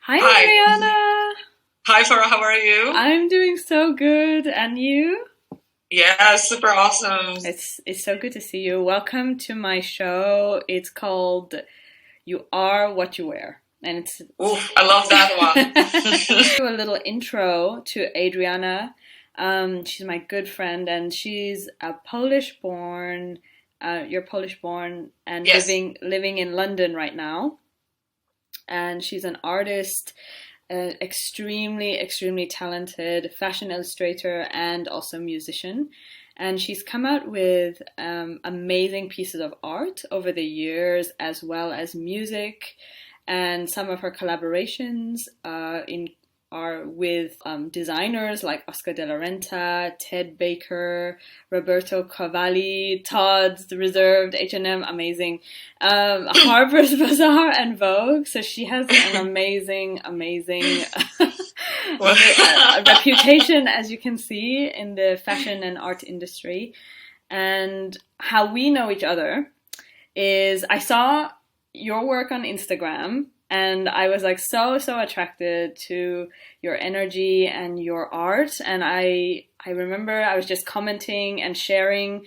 Hi, Hi. Adriana. Hi, Farah. How are you? I'm doing so good, and you? Yeah, super awesome. It's so good to see you. Welcome to my show. It's called "You Are What You Wear," and it's Oof, I love that one. do a little intro to Adriana. She's my good friend, and she's a Polish-born. You're Polish-born and Yes. living in London right now. And she's an artist, extremely talented fashion illustrator and also musician. And she's come out with amazing pieces of art over the years, as well as music. And some of her collaborations are with designers like Oscar de la Renta, Ted Baker, Roberto Cavalli, Tod's, The Reserved, H&M, amazing, Harper's Bazaar, and Vogue. So she has an amazing reputation, as you can see, in the fashion and art industry. And how we know each other is I saw your work on Instagram, and I was like so attracted to your energy and your art. And I remember I was just commenting and sharing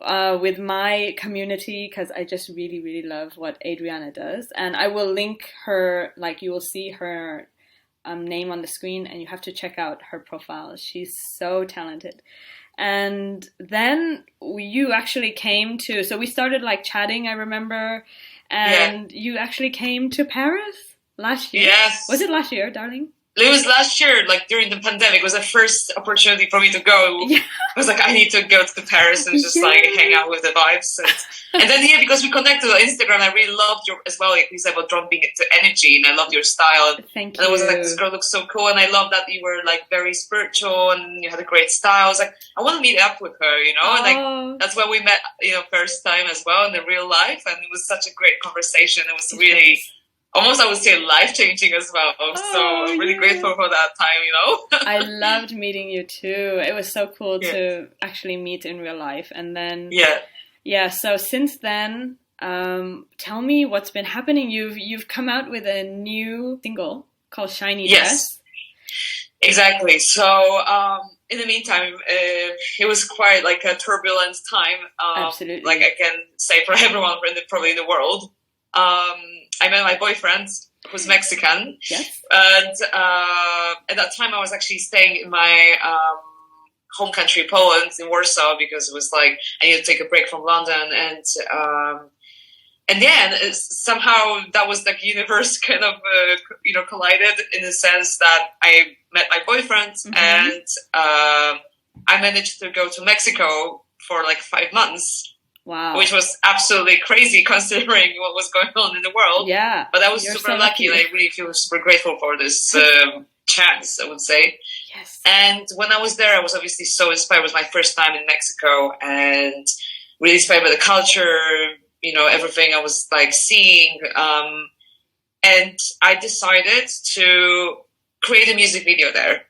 with my community because I just really love what Adriana does. And I will link her, like you will see her name on the screen, and you have to check out her profile. She's so talented. And then you actually came to, so we started like chatting, I remember. And you actually came to Paris last year. Yes. Was it last year, darling? It was last year, like during the pandemic. It was the first opportunity for me to go. Yeah. I was like, I need to go to Paris and just like hang out with the vibes. And then because we connected on Instagram, I really loved your as well. Like you said about dropping it to energy, and I loved your style. Thank And you. I was like, this girl looks so cool, and I love that you were like very spiritual and you had a great style. I was like, I want to meet up with her, you know. And like that's when we met, first time as well in the real life, and it was such a great conversation. It was really. Almost, I would say, life-changing as well. So I'm really grateful for that time, I loved meeting you too. It was so cool to actually meet in real life. And then, so since then, tell me what's been happening. You've come out with a new single called Shiny Dress. Exactly. So in the meantime, it was quite like a turbulent time. Absolutely. Like I can say for everyone probably in the world. I met my boyfriend, who's Mexican. Yes. And at that time, I was actually staying in my home country, Poland, in Warsaw, because it was like I needed to take a break from London. And then somehow that was like universe kind of collided in the sense that I met my boyfriend and I managed to go to Mexico for like 5 months. Wow. Which was absolutely crazy considering what was going on in the world. Yeah. But I was super lucky, and I really feel super grateful for this chance, I would say. Yes. And when I was there, I was obviously so inspired. It was my first time in Mexico, and really inspired by the culture, everything I was like seeing. And I decided to create a music video there.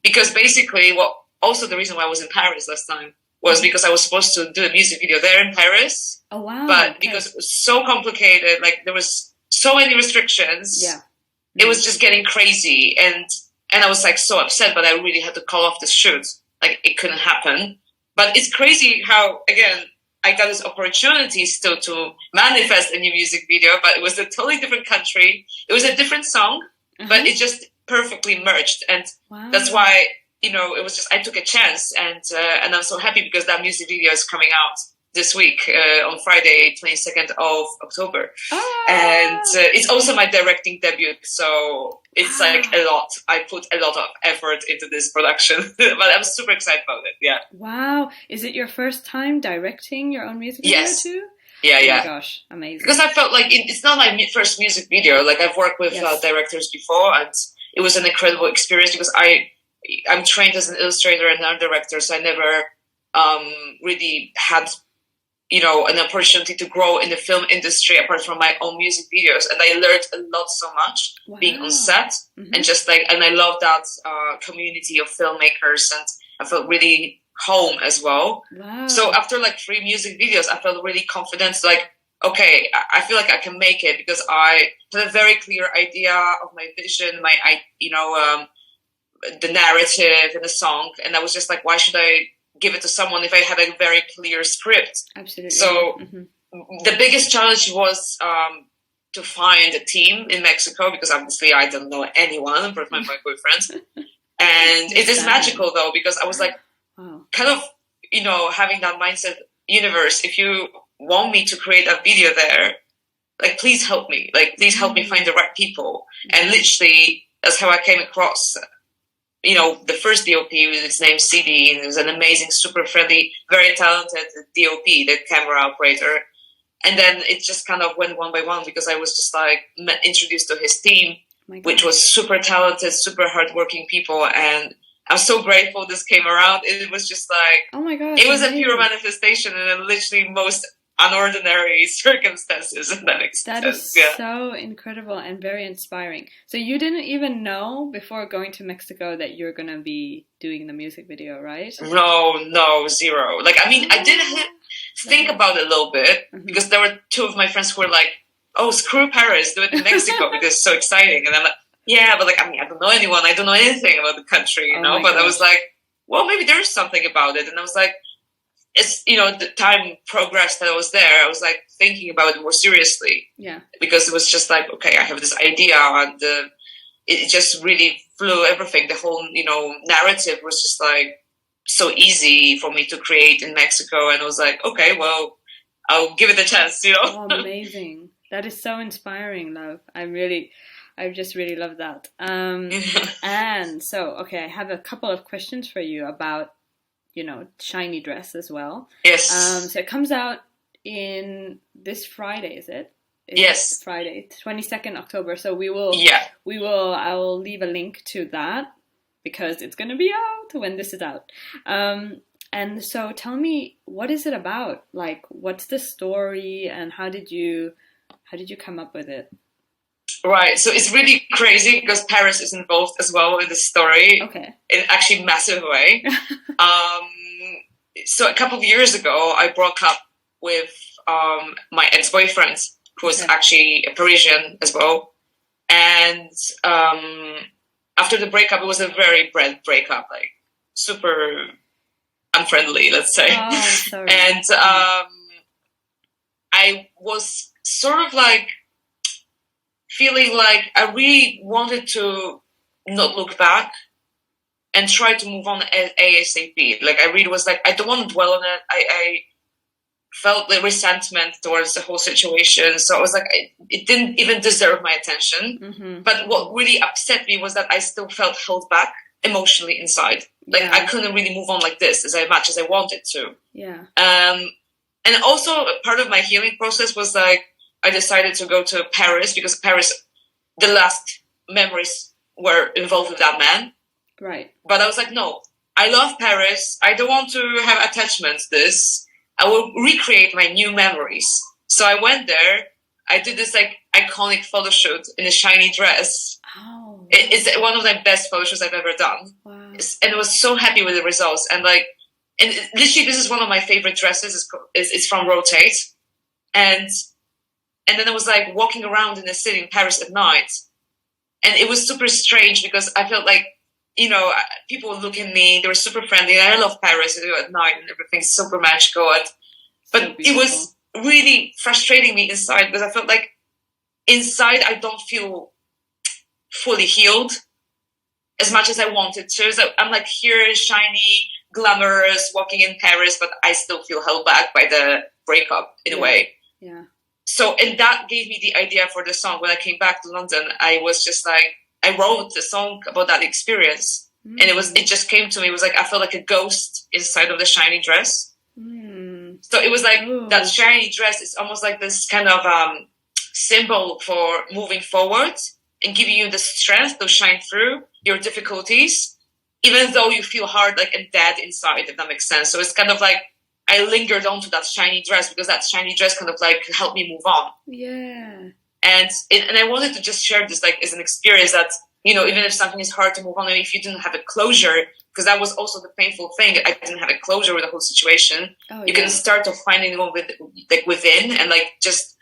Because basically, also the reason why I was in Paris last time, was because I was supposed to do a music video there in Paris. Oh, wow. But because it was so complicated, like there was so many restrictions, it was just getting crazy. And I was like so upset, but I really had to call off the shoot. Like it couldn't happen. But it's crazy how, again, I got this opportunity still to manifest a new music video, but it was a totally different country. It was a different song, but it just perfectly merged. And that's why... it was just, I took a chance and I'm so happy because that music video is coming out this week on Friday, 22nd of October. Oh. And it's also my directing debut. So it's like a lot. I put a lot of effort into this production, but I'm super excited about it. Yeah. Wow. Is it your first time directing your own music video too? Yeah, oh my gosh, amazing. Because I felt like it's not my first music video. Like I've worked with directors before, and it was an incredible experience because I'm trained as an illustrator and art director, so I never really had, an opportunity to grow in the film industry apart from my own music videos. And I learned a lot so much being on set and just and I love that community of filmmakers, and I felt really home as well. Wow. So after like 3 music videos, I felt really confident. Like okay, I feel like I can make it, because I had a very clear idea of my vision, the narrative and the song. And I was just like, why should I give it to someone if I have a very clear script? Absolutely. So the biggest challenge was to find a team in Mexico, because obviously I don't know anyone apart from my boyfriends. And it is magical though, because I was like, kind of, having that mindset, universe, if you want me to create a video there, like, please help me. Like, please help me find the right people. And literally, that's how I came across, the first DOP, with his name CD, and he was an amazing, super friendly, very talented DOP, the camera operator. And then it just kind of went one by one, because I was just like introduced to his team, which was super talented, super hardworking people. And I'm so grateful this came around. It was just like, oh my God, it was a pure manifestation, and then literally most unordinary circumstances. And that is so incredible and very inspiring. So you didn't even know before going to Mexico that you're going to be doing the music video, right? No, zero. Like, I mean, I did think about it a little bit, because there were two of my friends who were like, oh, screw Paris, do it in Mexico because it's so exciting. And I'm like, yeah, but like, I mean, I don't know anyone. I don't know anything about the country, but gosh. I was like, well, maybe there's something about it. And I was like, it's, the time progressed that I was there, I was like thinking about it more seriously. Yeah. Because it was just like, okay, I have this idea, and it just really flew everything. The whole, narrative was just like so easy for me to create in Mexico. And I was like, okay, well, I'll give it a chance, Oh, amazing. That is so inspiring, love. I just really love that. And so, okay, I have a couple of questions for you about, Shiny Dress as well. Yes. So it comes out in this Friday, is it? Yes. Friday, 22nd October. So I will leave a link to that, because it's going to be out when this is out. And so tell me, what is it about? Like, what's the story, and how did you come up with it? Right, so it's really crazy, because Paris is involved as well in the story. Okay. In actually massive way. So a couple of years ago, I broke up with my ex-boyfriend, who was actually a Parisian as well. And after the breakup, it was a very bad breakup, like super unfriendly, let's say. Oh, sorry. And I was sort of like feeling like I really wanted to not look back and try to move on ASAP. Like, I really was like, I don't want to dwell on it. I felt the resentment towards the whole situation. So I was like, it didn't even deserve my attention. But what really upset me was that I still felt held back emotionally inside. Like, I couldn't really move on like this as much as I wanted to. Yeah. And also part of my healing process was like, I decided to go to Paris, because Paris, the last memories were involved with that man. Right. But I was like, no, I love Paris. I don't want to have attachments to this. I will recreate my new memories. So I went there. I did this like iconic photo shoot in a shiny dress. Oh. It's one of the best photo shoots I've ever done. Wow. And I was so happy with the results. And like, and literally, this is one of my favorite dresses. It's from Rotate. And then I was like walking around in the city in Paris at night. And it was super strange, because I felt like, people would look at me, they were super friendly. And I love Paris at night, and everything's super magical. But it was really frustrating me inside, because I felt like inside I don't feel fully healed as much as I wanted to. So I'm like here, shiny, glamorous, walking in Paris, but I still feel held back by the breakup in a way. Yeah. So, and that gave me the idea for the song. When I came back to London, I was just like, I wrote the song about that experience. And it just came to me. It was like, I felt like a ghost inside of the shiny dress. So it was like, that shiny dress is almost like this kind of symbol for moving forward and giving you the strength to shine through your difficulties, even though you feel hard, like, and dead inside, if that makes sense. So it's kind of like, I lingered onto that shiny dress, because that shiny dress kind of like helped me move on. Yeah. And I wanted to just share this like as an experience that, even if something is hard to move on, if you didn't have a closure, because that was also the painful thing. I didn't have a closure with the whole situation. You can start to find it within and like just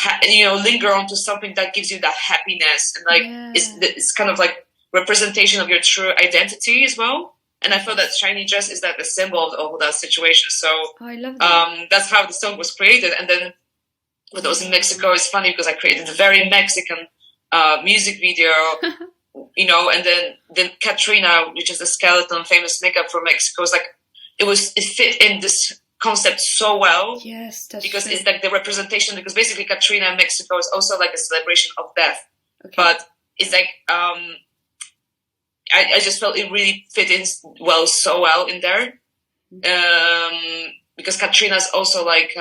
linger onto something that gives you that happiness, and like it's kind of like representation of your true identity as well. And I feel that shiny dress is like the symbol of all that situation. So I love that. That's how the song was created. And then when I was in Mexico, it's funny because I created a very Mexican music video, and then Katrina, which is the skeleton, famous makeup from Mexico, was like, it fit in this concept so well. Yes, that's because true. It's like the representation, because basically Katrina in Mexico is also like a celebration of death. Okay. But it's like, I just felt it really fit in so well in there. Because Katrina is also like,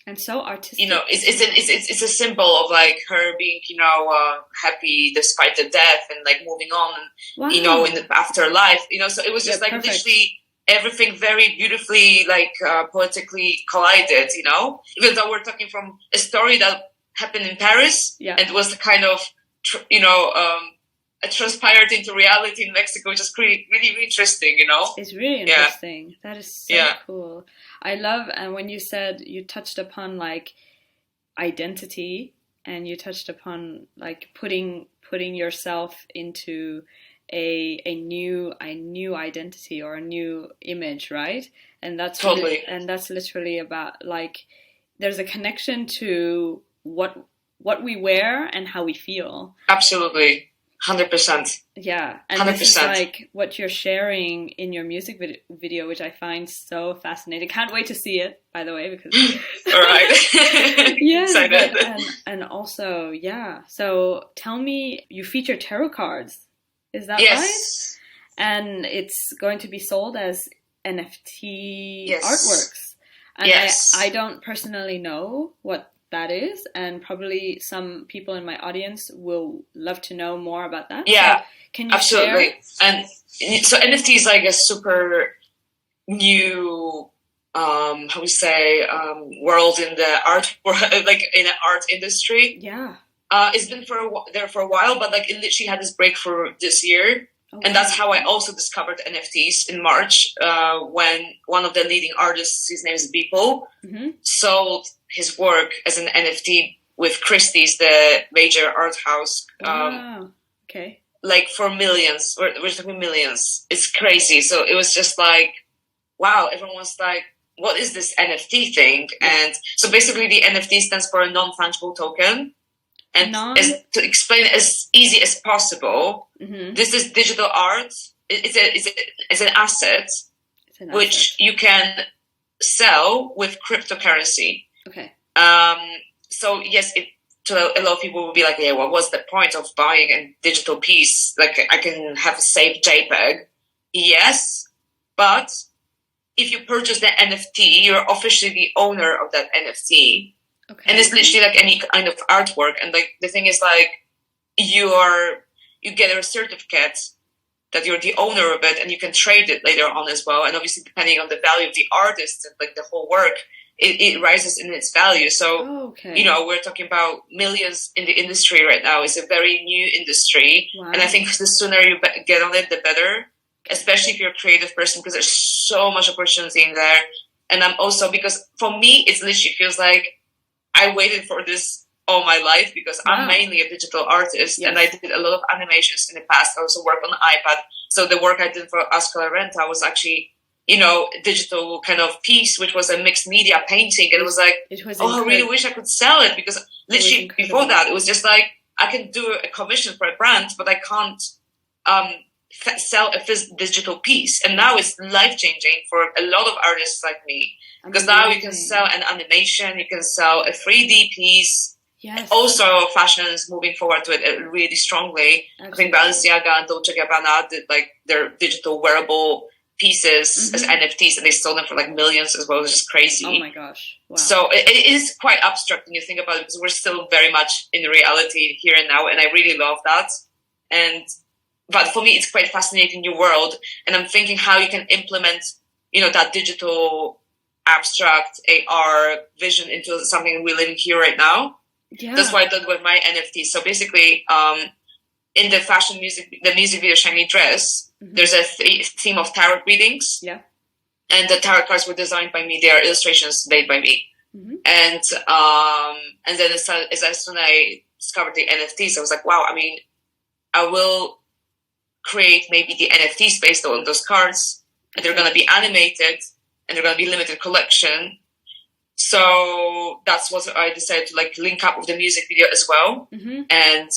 and so artistic. It's a symbol of like her being, happy despite the death and like moving on, and, in the afterlife, so it was just like perfect. Literally everything very beautifully, like poetically collided, even though we're talking from a story that happened in Paris and was the kind of, transpired into reality in Mexico, which is really, really interesting, It's really interesting. Yeah. That is so cool. I love, and when you said, you touched upon like identity, and you touched upon like putting yourself into a new identity or a new image, right? And that's totally, and that's literally about like, there's a connection to what we wear and how we feel. Absolutely. 100%. Yeah, and 100%. This is like what you're sharing in your music video, which I find so fascinating. Can't wait to see it, by the way, because all right. Yeah, and also, so tell me, you feature tarot cards, is that right? And it's going to be sold as NFT artworks. And I don't personally know what that is, and probably some people in my audience will love to know more about that. Yeah, so can you absolutely. share? And so NFT is like a super new, world in the art world, like in the art industry. Yeah. It's been there for a while, but like it literally had this breakthrough this year. And that's how I also discovered NFTs in March, when one of the leading artists, his name is Beeple, sold his work as an NFT with Christie's, the major art house. Okay. Like for millions, we're talking millions. It's crazy. So it was just like, wow, everyone was like, what is this NFT thing? And so basically the NFT stands for a non-fungible token. And to explain it as easy as possible, this is digital art. It's an asset, which you can sell with cryptocurrency. Okay. So yes, to a lot of people will be like, yeah, well, what's the point of buying a digital piece? Like I can have a safe JPEG. Yes, but if you purchase the NFT, you're officially the owner of that NFT. Okay. And it's literally like any kind of artwork. And like the thing is like you get a certificate that you're the owner of it, and you can trade it later on as well. And obviously depending on the value of the artist and like the whole work, it rises in its value. So, we're talking about millions in the industry right now. It's a very new industry. Wow. And I think the sooner you get on it, the better, especially if you're a creative person, because there's so much opportunity in there. And I'm also, because for me, it literally feels like I waited for this all my life, because I'm mainly a digital artist, and I did a lot of animations in the past. I also work on the iPad. So the work I did for Ascola Renta was actually, a digital kind of piece, which was a mixed media painting. And it was like, I really wish I could sell it, because literally before that, it was just like, I can do a commission for a brand, but I can't sell a digital piece. And now it's life-changing for a lot of artists like me, because now you can sell an animation, you can sell a 3D piece. Yes. Also, fashion is moving forward to it really strongly. Absolutely. I think Balenciaga and Dolce & Gabbana did like their digital wearable pieces as NFTs, and they sold them for like millions as well, which is crazy. Oh my gosh. Wow. So it is quite abstract when you think about it, because we're still very much in reality here and now, and I really love that. But for me, it's quite fascinating new world, and I'm thinking how you can implement, that digital abstract AR vision into something we live here right now. Yeah. That's what I did with my NFT. So basically, in the music video Shiny Dress, there's a theme of tarot readings. Yeah. And the tarot cards were designed by me. They are illustrations made by me. And then as soon as I discovered the NFTs, I was like, wow, I mean, I will create maybe the NFTs based on those cards, and they're going to be animated, and they're going to be limited collection. So that's what I decided to like link up with the music video as well. And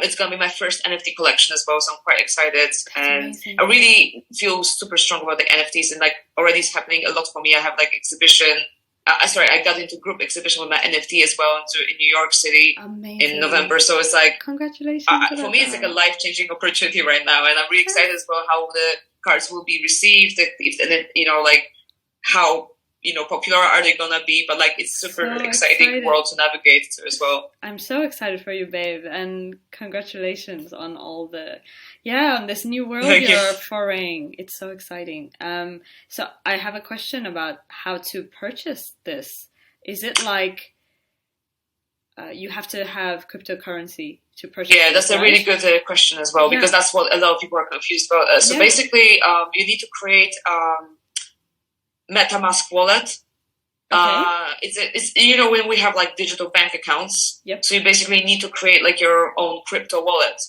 it's going to be my first NFT collection as well. So I'm quite excited. And amazing. I really feel super strong about the NFTs, and like already it's happening a lot for me. I have like exhibition. I got into group exhibition with my NFT as well in New York City in November. So it's like, congratulations. For me, it's like a life-changing opportunity right now. And I'm really excited as well how the cards will be received, and then, you know, like how, you know, popular are they gonna be? But like, it's super exciting world to navigate to as well. I'm so excited for you, babe, and congratulations on all on this new world you're foraying. It's so exciting. So I have a question about how to purchase this. Is it like you have to have cryptocurrency to purchase? Yeah, that's a really good question as well, because that's what a lot of people are confused about. So basically, you need to create MetaMask wallet. It's you know, when we have like digital bank accounts, so you basically need to create like your own crypto wallet.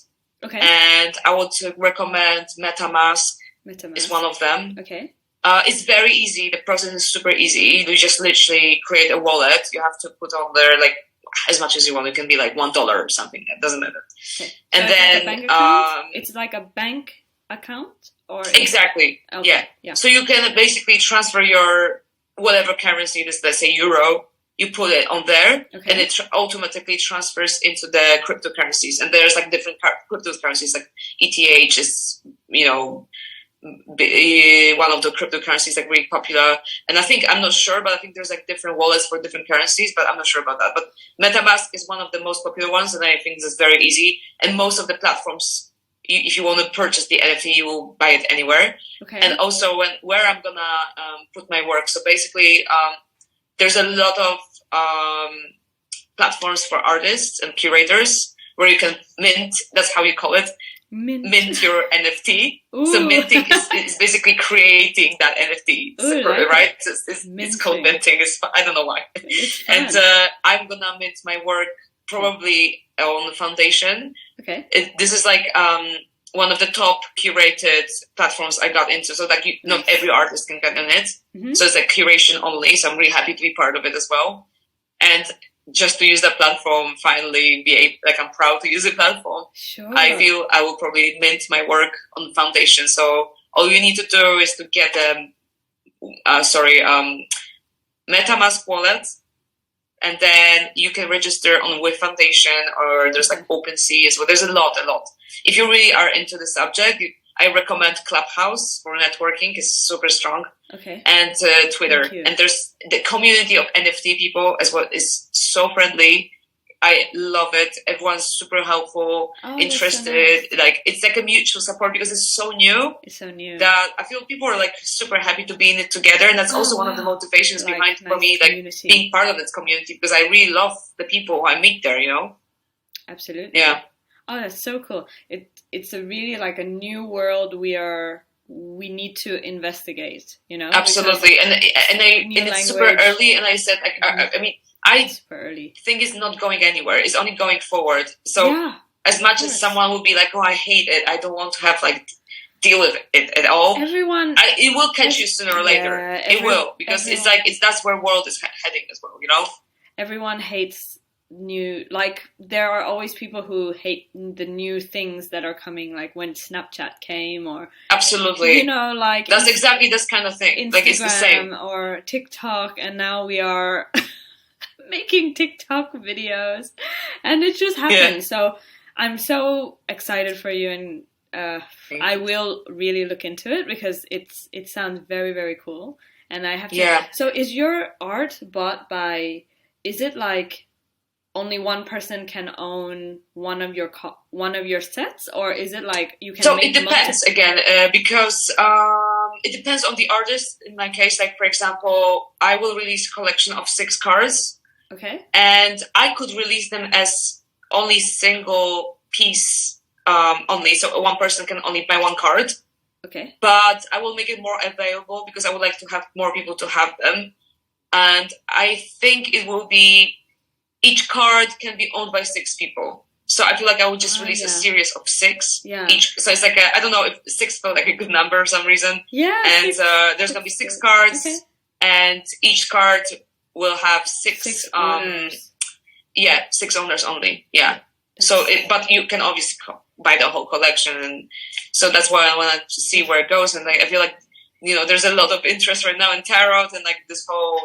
And I would recommend MetaMask. Is one of them. It's very easy. The process is super easy. You just literally create a wallet. You have to put on there like as much as you want. It can be like $1 or something. It doesn't matter. And so then it's like a bank account. Or exactly. Yeah. So you can basically transfer your whatever currency it is, let's say euro, you put it on there, and it automatically transfers into the cryptocurrencies. And there's like different cryptocurrencies, like ETH is, you know, one of the cryptocurrencies like really popular. And I'm not sure, but I think there's like different wallets for different currencies, but I'm not sure about that. But MetaMask is one of the most popular ones, and I think it's very easy. And most of the platforms, if you want to purchase the NFT, you will buy it anywhere. And also where I'm gonna put my work. So basically, there's a lot of platforms for artists and curators where you can mint. That's how you call it. Mint your NFT. So minting is basically creating that NFT, right? It's called minting. I don't know why. And I'm gonna mint my work probably on the foundation. This is like one of the top curated platforms I got into. So like not every artist can get in it. So it's like curation only. So I'm really happy to be part of it as well. And just to use that platform, finally I'm proud to use the platform. I feel I will probably mint my work on the foundation. So all you need to do is to get MetaMask wallet. And then you can register on With Foundation, or there's like OpenSea as well. There's a lot. If you really are into the subject, I recommend Clubhouse for networking. It's super strong. And Twitter. And there's the community of NFT people as well is so friendly. I love it. Everyone's super helpful, interested. So nice. Like it's like a mutual support because it's so new. That I feel people are like super happy to be in it together, and that's also one of the motivations behind for me, like being part of this community, because I really love the people who I meet there. You know. Absolutely. Yeah. Oh, that's so cool. It's a really like a new world we need to investigate. You know. Absolutely, and it's super early, and I said like I mean. Thing is not going anywhere. It's only going forward. So as much as someone will be like, "Oh, I hate it. I don't want to have like deal with it at all." It will catch you sooner or later. It will, because that's where world is heading as well. You know, everyone hates new. Like there are always people who hate the new things that are coming. Like when Snapchat came, or absolutely, you know, like that's exactly this kind of thing. Instagram, like it's the same, or TikTok, and now we are. Making TikTok videos, and it just happened. So I'm so excited for you, and I will really look into it because it sounds very, very cool. And I have to. So is your art bought by? Is it like only one person can own one of your sets, or is it like you can? So it depends because it depends on the artist. In my case, like for example, I will release a collection of 6 cards. And I could release them as only single piece only. So one person can only buy one card. Okay. But I will make it more available because I would like to have more people to have them. And I think it will be, each card can be owned by 6 people. So I feel like I would just release a series of 6 each. So it's like, I don't know if 6 felt like a good number for some reason. Yeah. And there's going to be 6 cards. Okay. And each card will have 6 owners. 6 owners only. Yeah. So, but you can obviously buy the whole collection. And so that's why I wanted to see where it goes. And like, I feel like, there's a lot of interest right now in tarot and like this whole,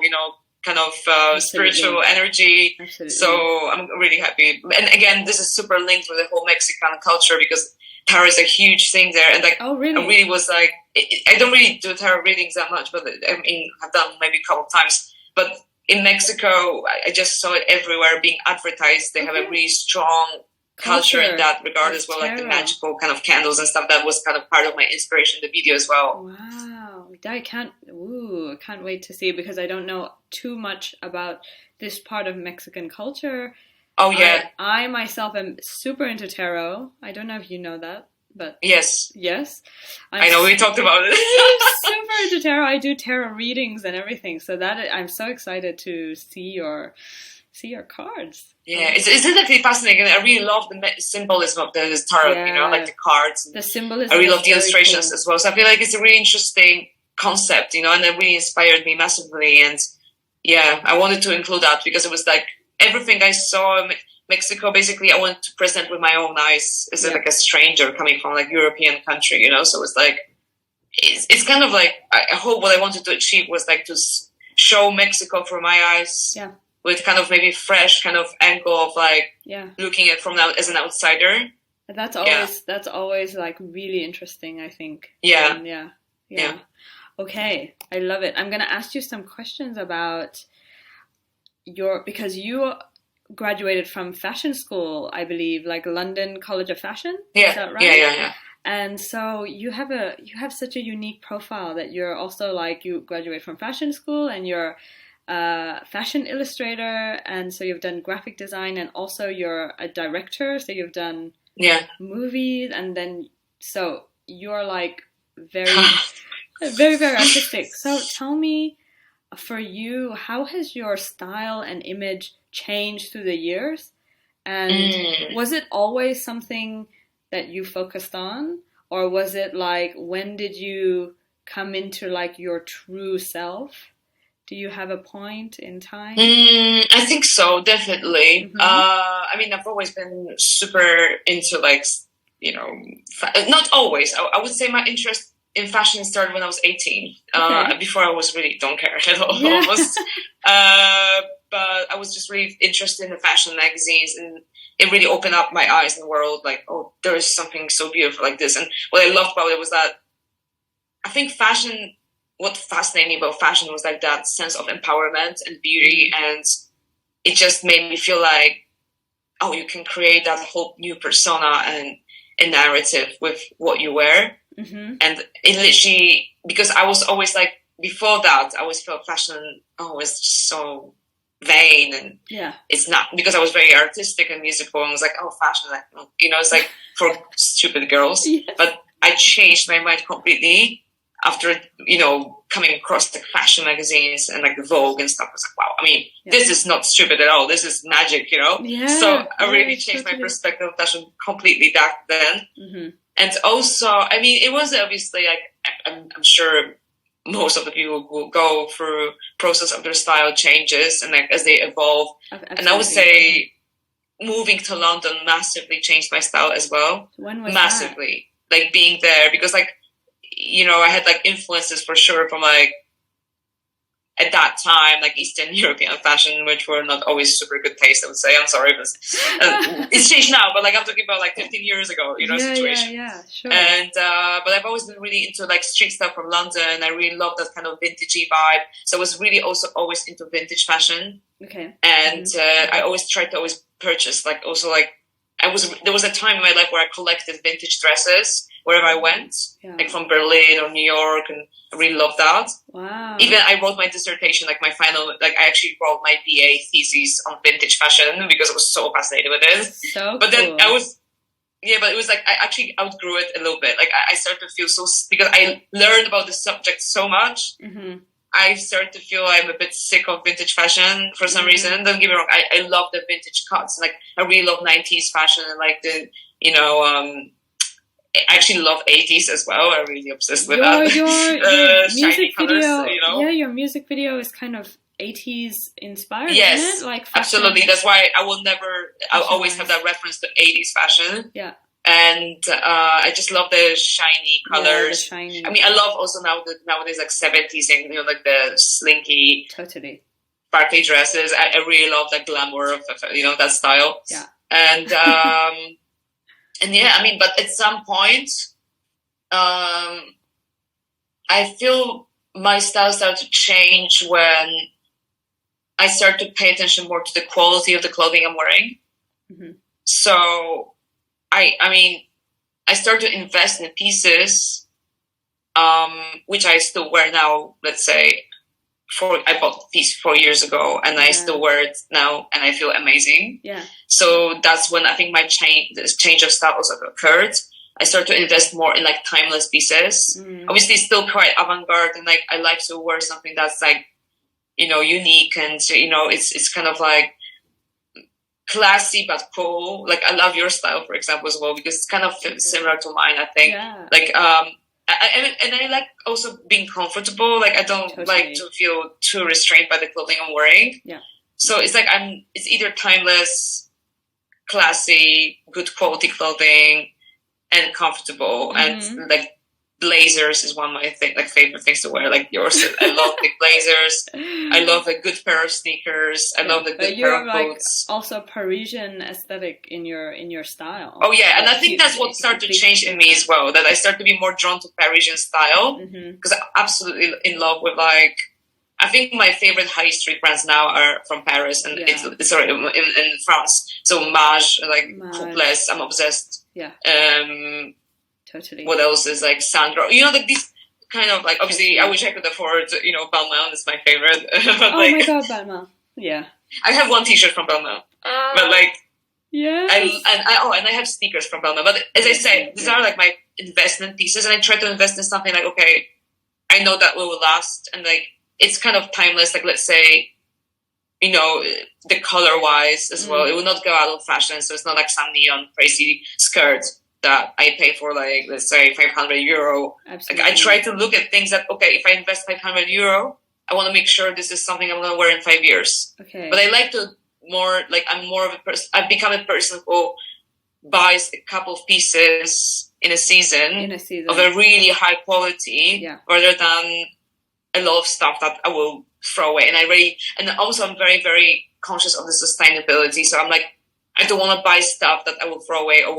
kind of spiritual energy. Absolutely. So I'm really happy. And again, this is super linked with the whole Mexican culture because tarot is a huge thing there. And like, oh, really? I really was like, I don't really do tarot readings that much, but I mean, I've done maybe a couple of times. But in Mexico, I just saw it everywhere being advertised. They have a really strong culture in that regard as well, like the magical kind of candles and stuff. That was kind of part of my inspiration, the video as well. Wow. I can't wait to see, because I don't know too much about this part of Mexican culture. Oh, yeah. I myself am super into tarot. I don't know if you know that, but... Yes. I know, we talked about it. I'm super into tarot. I do tarot readings and everything. So that I'm so excited to see your cards. Yeah, it's definitely fascinating. I really love the symbolism of the tarot, like the cards. The symbolism. I really love the illustrations as well. So I feel like it's a really interesting concept, and it really inspired me massively. And yeah, I wanted to include that because it was like everything I saw in Mexico, basically I wanted to present with my own eyes as like a stranger coming from like European country, So it's like, it's kind of like, I hope what I wanted to achieve was like to show Mexico through my eyes. Yeah. With kind of maybe fresh kind of angle of like looking at from now as an outsider. That's always like really interesting, I think. Yeah. Okay, I love it. I'm gonna ask you some questions about because you graduated from fashion school, I believe, like London College of Fashion. Yeah. Is that right? Yeah. And so you have such a unique profile that you're also like, you graduate from fashion school and you're fashion illustrator, and so you've done graphic design, and also you're a director, so you've done movies, and then so you're like very very, very artistic. So tell me, for you, how has your style and image changed through the years, and was it always something that you focused on, or was it like, when did you come into like your true self? Do you have a point in time? I think so, definitely. Mm-hmm. I mean, I've always been super into like, not always. I would say my interest in fashion started when I was 18. Before I was really don't care at all, almost. But I was just really interested in the fashion magazines, and it really opened up my eyes in the world. Like, oh, there is something so beautiful like this. And what I loved about it was that I think fashion, what fascinated me about fashion was like that sense of empowerment and beauty, and it just made me feel like, oh, you can create that whole new persona and a narrative with what you wear. Mm-hmm. And it literally, because I was always like, before that, I always felt fashion, was just so vain, and it's not, because I was very artistic and musical, and was like, oh, fashion, like, it's like for stupid girls. But I changed my mind completely after, coming across the fashion magazines and like the Vogue and stuff. I was like, wow, I mean, this is not stupid at all. This is magic, So I really changed my perspective of fashion completely back then. Mm-hmm. And also, I mean, it was obviously like, I'm sure most of the people will go through process of their style changes and like as they evolve. Absolutely. And I would say moving to London massively changed my style as well. When was massively that? Like being there, because like, I had like influences for sure from like, at that time, like Eastern European fashion, which were not always super good taste, I would say. I'm sorry, but it's changed now. But like I'm talking about like 15 years ago, situation. Yeah, sure. And but I've always been really into like street stuff from London. I really love that kind of vintagey vibe. So I was really also always into vintage fashion. Okay. And I always tried to always purchase like also like there was a time in my life where I collected vintage dresses wherever I went, like from Berlin or New York, and I really loved that. Wow. Even I wrote my dissertation, like my final, like I actually wrote my BA thesis on vintage fashion because I was so fascinated with it. So but then cool. Yeah, but it was like I actually outgrew it a little bit. Like I started to feel so, because I learned about the subject so much. Mm-hmm. I started to feel I'm a bit sick of vintage fashion for some reason. Don't get me wrong, I love the vintage cuts. Like I really love 90s fashion and like the, you know, I actually love 80s as well. I'm really obsessed with that. Your shiny colors, video, you know. Yeah, your music video is kind of 80s inspired, yes, isn't it? Like absolutely. That's why I'll always have that reference to 80s fashion. Yeah. And I just love the shiny colors. Yeah, the shiny. I mean, I love also nowadays like 70s and, you know, like the slinky, totally sparkly dresses. I really love the glamour of, you know, that style. Yeah. And and yeah, I mean, but at some point, I feel my style started to change when I started to pay attention more to the quality of the clothing I'm wearing. Mm-hmm. So I mean, I started to invest in pieces, which I still wear now. Let's say, I bought the piece 4 years ago, and I still wear it now, and I feel amazing. Yeah. So that's when I think this change of style also occurred. I started to invest more in like timeless pieces. Obviously, still quite avant-garde, and like I like to wear something that's like, you know, unique, and you know, it's kind of like classy but cool. Like I love your style, for example, as well, because it's kind of similar to mine, I think. Yeah. Like I like also being comfortable. Like I don't like to feel too restrained by the clothing I'm wearing. Yeah. So it's like it's either timeless, classy, good quality clothing, and comfortable. Mm-hmm. And like blazers is one of my favorite things to wear. Like yours, I love the blazers. I love a good pair of sneakers. I love a good pair of boots. Like also Parisian aesthetic in your style. Oh yeah, and I think that's what started to change in me as well. That I started to be more drawn to Parisian style, because I'm absolutely in love with like. I think my favorite high street brands now are from Paris and in France. So Mage, like Coupless, I'm obsessed. Yeah. Totally. What else is like Sandro? You know, like these kind of like, obviously I wish I could afford, you know, Balmain is my favorite. But oh my god, Balmain. Yeah. I have one t-shirt from Balmain. But like, yeah. And I have sneakers from Balmain. But as I say, these are like my investment pieces, and I try to invest in something like, okay, I know that will last, and like, it's kind of timeless. Like, let's say, you know, the color wise as well, it will not go out of fashion. So it's not like some neon crazy skirt that I pay for, like, let's say €500. Absolutely. Like, I try to look at things that, okay, if I invest €500, I want to make sure this is something I'm going to wear in 5 years. Okay. But I like to I'm more of a person, I've become a person who buys a couple of pieces in a season of a really high quality, rather than a lot of stuff that I will throw away. And also I'm very, very conscious of the sustainability. So I'm like, I don't want to buy stuff that I will throw away or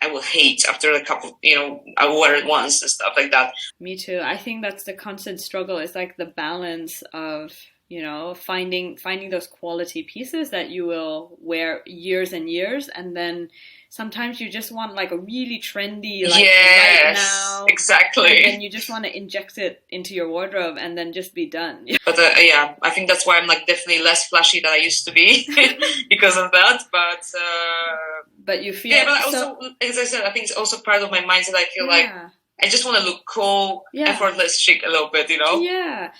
I will hate after a couple, you know, I will wear it once and stuff like that. Me too. I think that's the constant struggle. It's like the balance of, you know, finding those quality pieces that you will wear years and years, and then sometimes you just want like a really trendy, like right now. Exactly. And then you just want to inject it into your wardrobe and then just be done. But yeah, I think that's why I'm like definitely less flashy than I used to be because of that. But you feel. Yeah, but also, as I said, I think it's also part of my mindset. I feel like I just want to look cool, effortless, chic a little bit, you know? Yeah,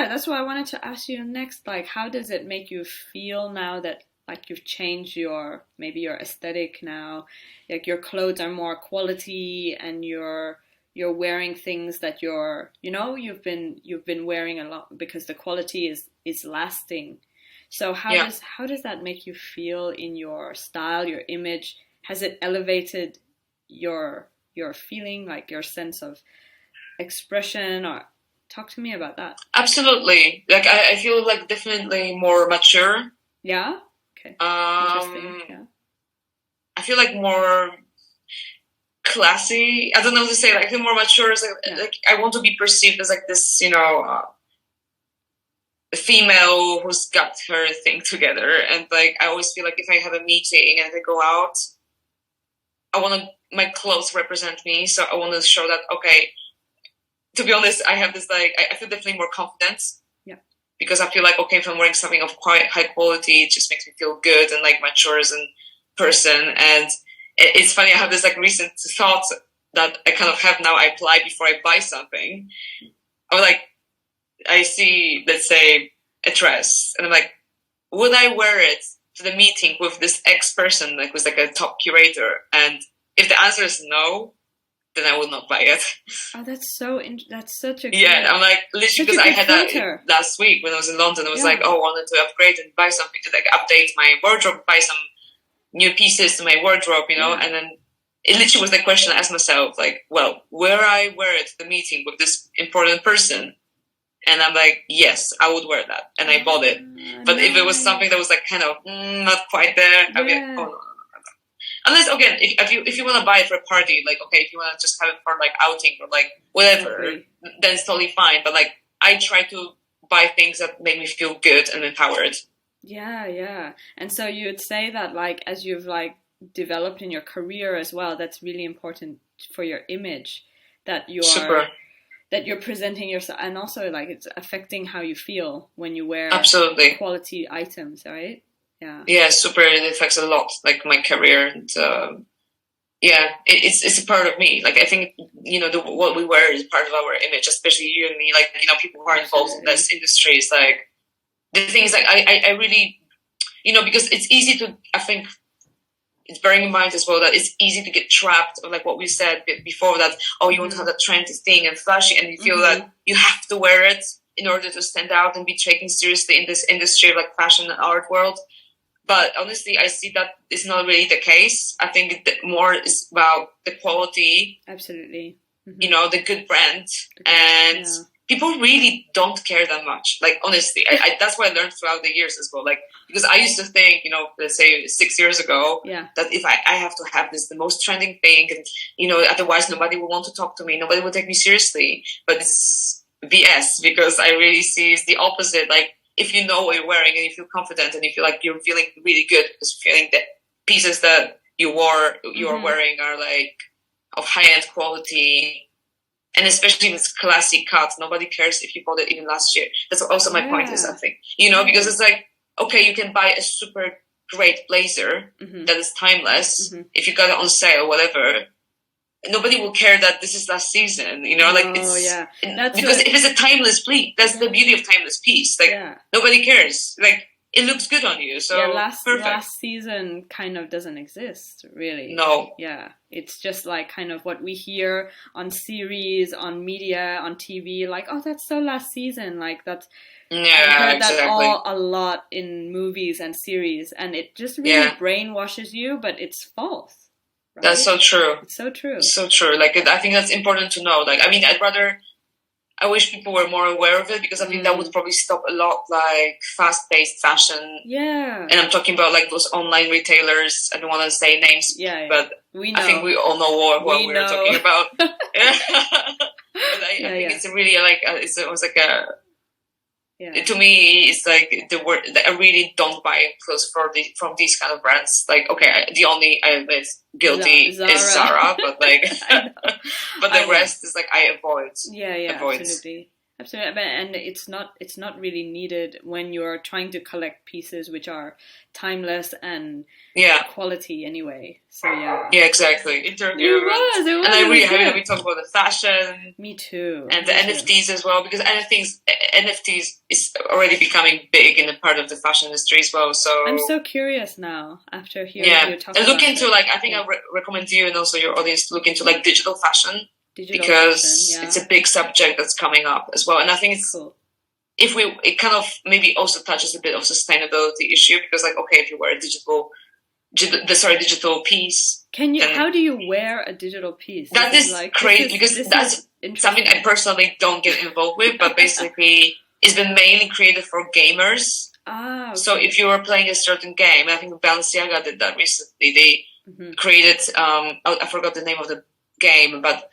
that's why I wanted to ask you next. Like, how does it make you feel now that like you've changed your aesthetic now? Like your clothes are more quality, and you're wearing things that you've been wearing a lot because the quality is lasting. So how does that make you feel in your style, your image? Has it elevated your feeling, like your sense of expression? Or talk to me about that. Absolutely. Like I feel like definitely more mature. Yeah. Okay. Interesting. Yeah. I feel like more classy. I don't know what to say. Like I feel more mature. It's like I want to be perceived as like this, you know, a female who's got her thing together. And like I always feel like if I have a meeting and if I go out, my clothes represent me. So I want to show that, okay, to be honest, I have this like, I feel definitely more confidence. Yeah. Because I feel like, okay, if I'm wearing something of quite high quality, it just makes me feel good and like mature as a person. And it's funny. I have this like recent thought that I kind of have now. I apply before I buy something. I was like, I see, let's say, a dress, and I'm like, would I wear it to the meeting with this X person, like who's like a top curator? And if the answer is no, then I will not buy it. Oh, that's such a good, I'm like, literally, because I had that last week when I was in London. I was like, oh, I wanted to upgrade and buy something to like update my wardrobe, buy some new pieces to my wardrobe, you know. And then it literally was the question I asked myself, like, well, will I wear it to the meeting with this important person? And I'm like, yes, I would wear that. And I bought it. But if it was something that was like kind of not quite there, I'd be like, oh, no. Unless, again, if you want to buy it for a party, like, okay, if you want to just have it for like outing or like whatever, then it's totally fine. But like, I try to buy things that make me feel good and empowered. Yeah. And so you would say that like, as you've like developed in your career as well, that's really important for your image, that you are... that you're presenting yourself, and also like it's affecting how you feel when you wear quality items, right? Yeah, super. It affects a lot, like my career, and it's a part of me. Like I think what we wear is part of our image, especially you and me. Like people who are involved in this industry. Is like the thing is like I really because it's easy to, I think. It's bearing in mind as well that it's easy to get trapped of like what we said before, that you want to have that trendy thing and flashy, and you feel that you have to wear it in order to stand out and be taken seriously in this industry of like fashion and art world. But honestly, I see that it's not really the case. I think more is about the quality, absolutely, the good brand, and people really don't care that much. Like honestly, I that's what I learned throughout the years as well. Like because I used to think, let's say 6 years ago, that if I have to have the most trending thing, and otherwise nobody will want to talk to me, nobody will take me seriously. But it's BS, because I really see it's the opposite. Like if you know what you're wearing and you feel confident and you feel like you're feeling really good because feeling that pieces that you're wearing are like of high-end quality. And especially if it's classic cuts, nobody cares if you bought it even last year. That's also my point is, I think, because it's like, okay, you can buy a super great blazer that is timeless. If you got it on sale, whatever, nobody will care that this is last season, because if it's a timeless piece, that's the beauty of timeless piece. Like nobody cares. Like it looks good on you. So last season kind of doesn't exist, really. No. Yeah. It's just like kind of what we hear on series, on media, on TV, like, oh, that's so last season. Like that's, I've heard that a lot in movies and series, and it just really brainwashes you, but it's false. Right? That's so true. It's so true. So true. Like, I think that's important to know. Like, I mean, I wish people were more aware of it, because I think that would probably stop a lot, like, fast-paced fashion. Yeah. And I'm talking about, like, those online retailers. I don't want to say names, but we know. I think we all know what we're talking about. But I think it's really, like, it's almost like a... Yeah. To me, it's like the word that I really don't buy clothes from these kind of brands. Like, okay, the only I admit guilty is Zara, but like, but the rest is like I avoid. Absolutely. And it's not really needed when you're trying to collect pieces which are timeless and quality anyway. So exactly. It was, and I really happy we talk about the fashion. Me too. And the NFTs as well, because NFTs is already becoming big in the part of the fashion industry as well. So I'm so curious now after hearing you talk about look into I think I recommend you and also your audience to look into like digital fashion. Because it's a big subject that's coming up as well, and I think it's cool. It kind of maybe also touches a bit of sustainability issue, because like, okay, if you wear a digital piece, how do you wear a digital piece? That is like crazy, because that's something I personally don't get involved with, but basically it's been mainly created for gamers. Okay. So if you were playing a certain game, I think Balenciaga did that recently. They created I forgot the name of the game, but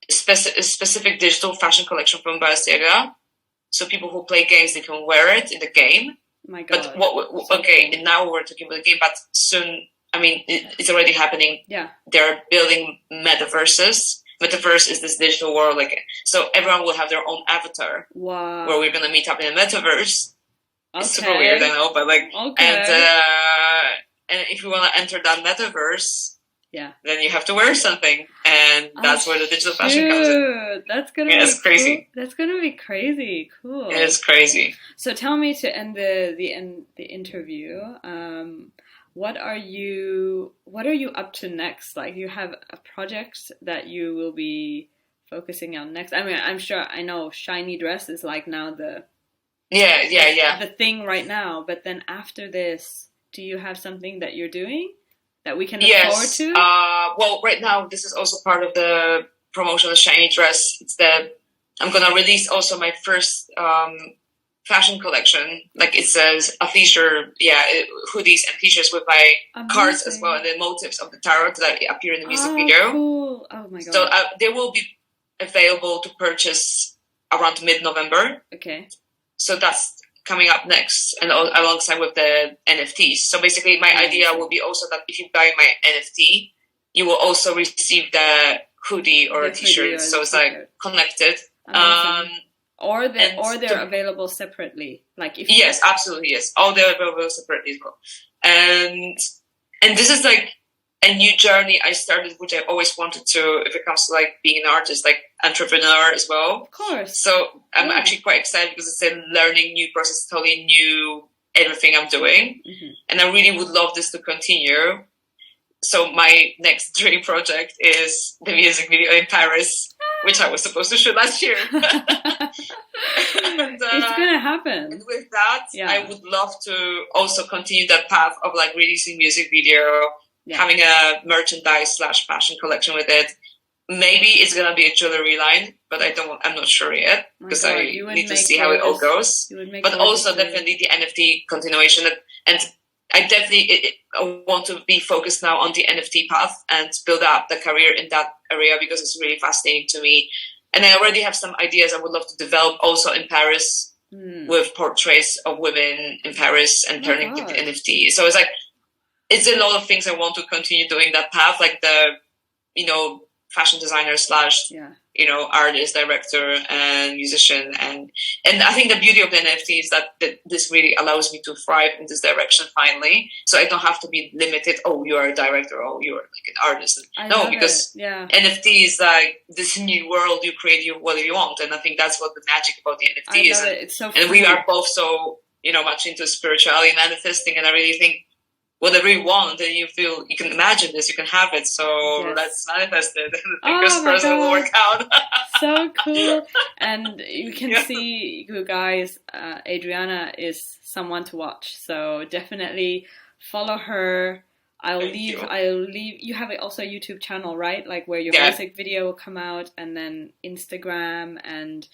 a specific digital fashion collection from Balenciaga, so people who play games, they can wear it in the game. My God. But now we're talking about the game, but soon, I mean, it's already happening. Yeah, they're building metaverses. Metaverse is this digital world, like, so everyone will have their own avatar. Wow. Where we're gonna meet up in a metaverse. Okay. It's super weird, I know, but like, okay. and if you want to enter that metaverse, Yeah. then you have to wear something, and that's where the digital fashion comes in. That's gonna be crazy. Cool. That's gonna be crazy. Cool. It is crazy. So tell me, to end the interview, what are you up to next? Like, you have a project that you will be focusing on next? I mean, I know shiny dress is like now the thing right now, but then after this, do you have something that you're doing that we can look forward to? Well, right now, this is also part of the promotion of the shiny dress. I'm going to release also my first fashion collection. Like, it's a feature, hoodies and t-shirts with my cards as well, and the motifs of the tarot that appear in the music video. Cool. Oh my god. So they will be available to purchase around mid-November. Okay. So that's coming up next, and alongside with the NFTs. So basically, my idea will be also that if you buy my NFT, you will also receive the hoodie or a t-shirt. So it's like connected. Or they're available separately. Like, if yes, absolutely, yes. All they're available separately as well. And this is like a new journey I started, which I always wanted to, if it comes to like being an artist, like entrepreneur as well. Of course. So I'm actually quite excited because it's a learning new process, totally new everything I'm doing. Mm-hmm. And I really would love this to continue. So my next dream project is the music video in Paris, which I was supposed to shoot last year. It's gonna happen. And with that, I would love to also continue that path of like releasing music video, having a merchandise / fashion collection with it. Maybe it's gonna be a jewelry line, but I'm not sure yet, because I need to see how it all goes. But also definitely the NFT continuation, and I definitely want to be focused now on the NFT path and build up the career in that area, because it's really fascinating to me. And I already have some ideas I would love to develop also in Paris with portraits of women in Paris and turning it into NFT. So it's a lot of things I want to continue doing that path, like the, fashion designer / artist, director, and musician. And I think the beauty of the NFT is that this really allows me to thrive in this direction finally. So I don't have to be limited, you are a director, you're like an artist. Because NFT is like this new world you create, whatever you want. And I think that's what the magic about the NFT is. It's so and we are both so, much into spirituality and manifesting. And I really think whatever you want, and you feel you can imagine this, you can have it. So let's manifest it. Fingers crossed it will work out. So cool. And you can see, you guys, Adriana is someone to watch. So definitely follow her. I'll leave. You have also a YouTube channel, right? Like, where your music video will come out, and then Instagram and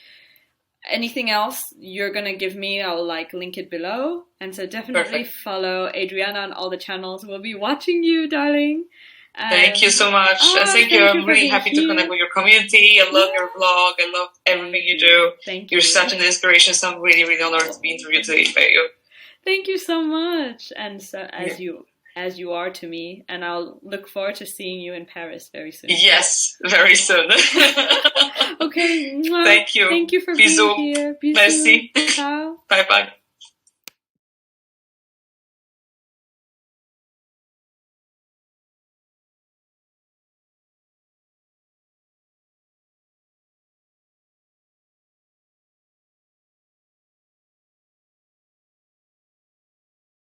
anything else you're gonna give me, I'll link it below. And so definitely follow Adriana on all the channels. We'll be watching you, darling. Thank you so much. Thank you. I'm really happy to connect with your community. I love your vlog. I love everything you do. Thank you. You're such an inspiration. So I'm really, really honored to be interviewed today by you. Thank you so much. And so as you are to me, and I'll look forward to seeing you in Paris very soon. Yes, very soon. Okay. Thank you. Thank you for being here. Bisous. Merci. Ciao. Bye bye.